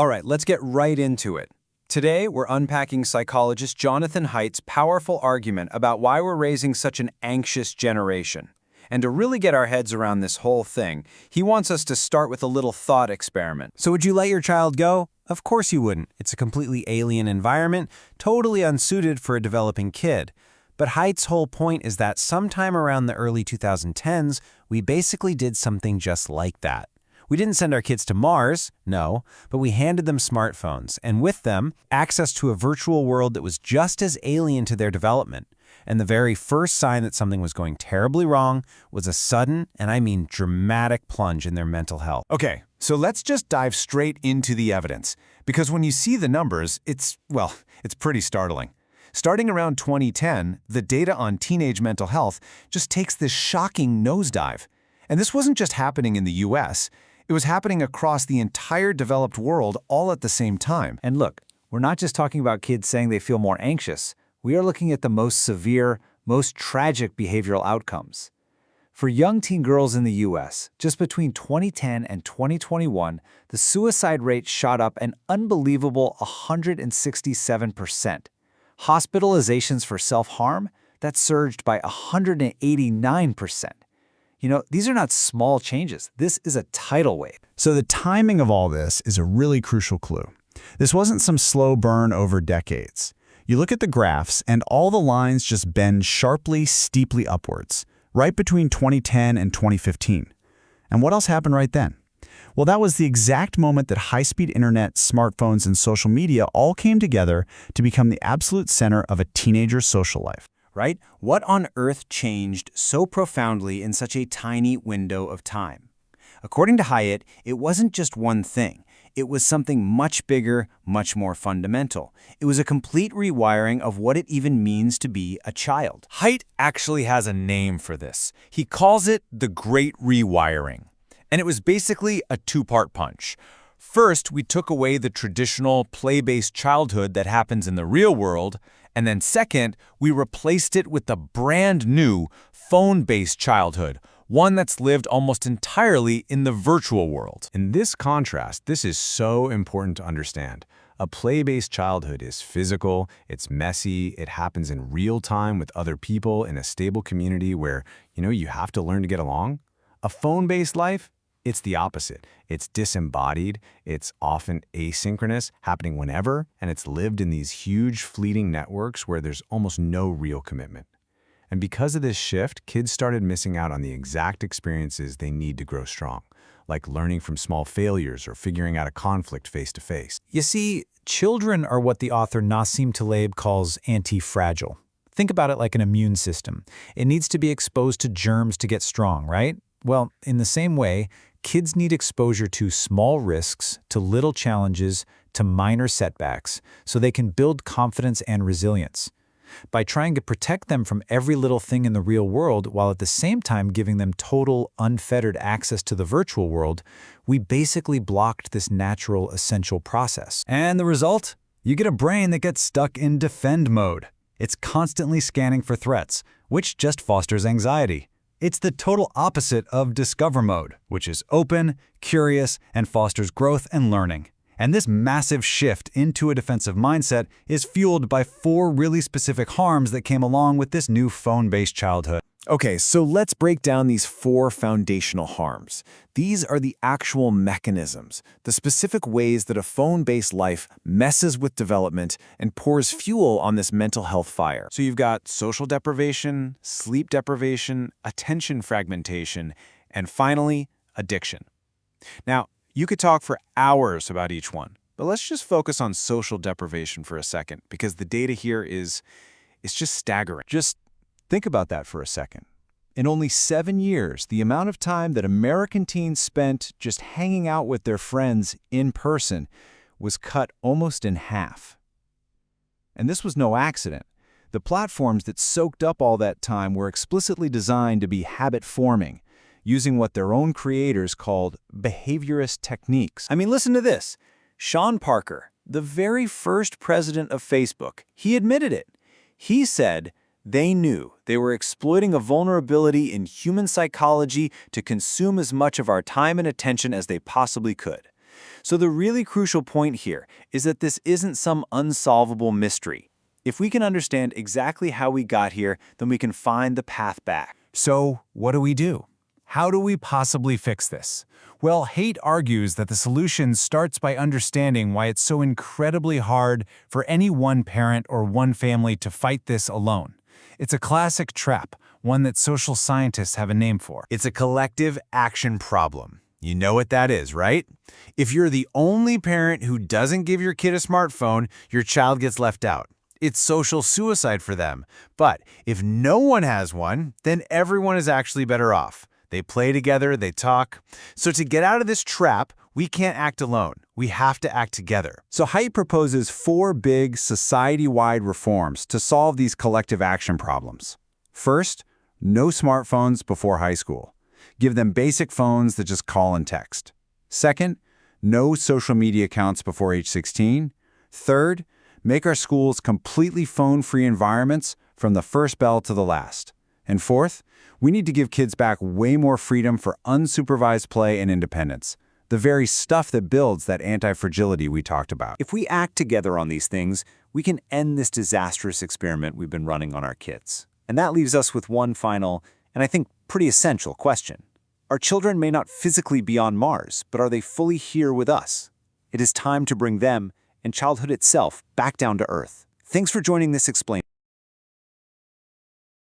All right, let's get right into it. Today, we're unpacking psychologist Jonathan Haidt's powerful argument about why we're raising such an anxious generation. And to really get our heads around this whole thing, he wants us to start with a little thought experiment. So would you let your child go? Of course you wouldn't. It's a completely alien environment, totally unsuited for a developing kid. But Haidt's whole point is that sometime around the early 2010s, we basically did something just like that. We didn't send our kids to Mars, no, but we handed them smartphones, and with them, access to a virtual world that was just as alien to their development. And the very first sign that something was going terribly wrong was a sudden, and I mean dramatic, plunge in their mental health. Okay, so let's just dive straight into the evidence, because when you see the numbers, it's pretty startling. Starting around 2010, the data on teenage mental health just takes this shocking nosedive. And this wasn't just happening in the US. It was happening across the entire developed world all at the same time. And look, we're not just talking about kids saying they feel more anxious. We are looking at the most severe, most tragic behavioral outcomes. For young teen girls in the US, just between 2010 and 2021, the suicide rate shot up an unbelievable 167%. Hospitalizations for self-harm, that surged by 189%. You know, these are not small changes. This is a tidal wave. So the timing of all this is a really crucial clue. This wasn't some slow burn over decades. You look at the graphs, and all the lines just bend sharply, steeply upwards, right between 2010 and 2015. And what else happened right then? Well, that was the exact moment that high-speed internet, smartphones, and social media all came together to become the absolute center of a teenager's social life. Right? What on earth changed so profoundly in such a tiny window of time? According to Haidt, it wasn't just one thing. It was something much bigger, much more fundamental. It was a complete rewiring of what it even means to be a child. Haidt actually has a name for this. He calls it the Great Rewiring. And it was basically a two-part punch. First, we took away the traditional play-based childhood that happens in the real world, and then second, we replaced it with a brand new phone-based childhood, one that's lived almost entirely in the virtual world. In this contrast, this is so important to understand. A play-based childhood is physical, it's messy, it happens in real time with other people in a stable community where, you have to learn to get along. A phone-based life, it's the opposite. It's disembodied, it's often asynchronous, happening whenever, and it's lived in these huge fleeting networks where there's almost no real commitment. And because of this shift, kids started missing out on the exact experiences they need to grow strong, like learning from small failures or figuring out a conflict face-to-face. You see, children are what the author Nassim Taleb calls anti-fragile. Think about it like an immune system. It needs to be exposed to germs to get strong, right? Well, in the same way, kids need exposure to small risks, to little challenges, to minor setbacks, so they can build confidence and resilience. By trying to protect them from every little thing in the real world while at the same time giving them total, unfettered access to the virtual world, we basically blocked this natural, essential process. And the result? You get a brain that gets stuck in defend mode. It's constantly scanning for threats, which just fosters anxiety. It's the total opposite of discover mode, which is open, curious, and fosters growth and learning. And this massive shift into a defensive mindset is fueled by 4 really specific harms that came along with this new phone-based childhood. Okay, so let's break down these 4 foundational harms. These are the actual mechanisms, the specific ways that a phone-based life messes with development and pours fuel on this mental health fire. So you've got social deprivation, sleep deprivation, attention fragmentation, and finally, addiction. Now, you could talk for hours about each one, but let's just focus on social deprivation for a second, because the data here is just staggering. Just think about that for a second. In only 7 years, the amount of time that American teens spent just hanging out with their friends in person was cut almost in half. And this was no accident. The platforms that soaked up all that time were explicitly designed to be habit-forming, using what their own creators called behaviorist techniques. I mean, listen to this. Sean Parker, the very first president of Facebook, he admitted it. He said they knew they were exploiting a vulnerability in human psychology to consume as much of our time and attention as they possibly could. So the really crucial point here is that this isn't some unsolvable mystery. If we can understand exactly how we got here, then we can find the path back. So, what do we do? How do we possibly fix this? Well, Haidt argues that the solution starts by understanding why it's so incredibly hard for any one parent or one family to fight this alone. It's a classic trap, one that social scientists have a name for. It's a collective action problem. You know what that is, right? If you're the only parent who doesn't give your kid a smartphone, your child gets left out. It's social suicide for them. But if no one has one, then everyone is actually better off. They play together, they talk. So to get out of this trap, we can't act alone. We have to act together. So Haidt proposes 4 big society-wide reforms to solve these collective action problems. First, no smartphones before high school. Give them basic phones that just call and text. Second, no social media accounts before age 16. Third, make our schools completely phone-free environments from the first bell to the last. And fourth, we need to give kids back way more freedom for unsupervised play and independence, the very stuff that builds that anti-fragility we talked about. If we act together on these things, we can end this disastrous experiment we've been running on our kids. And that leaves us with one final, and I think pretty essential question. Our children may not physically be on Mars, but are they fully here with us? It is time to bring them and childhood itself back down to Earth. Thanks for joining this Explain.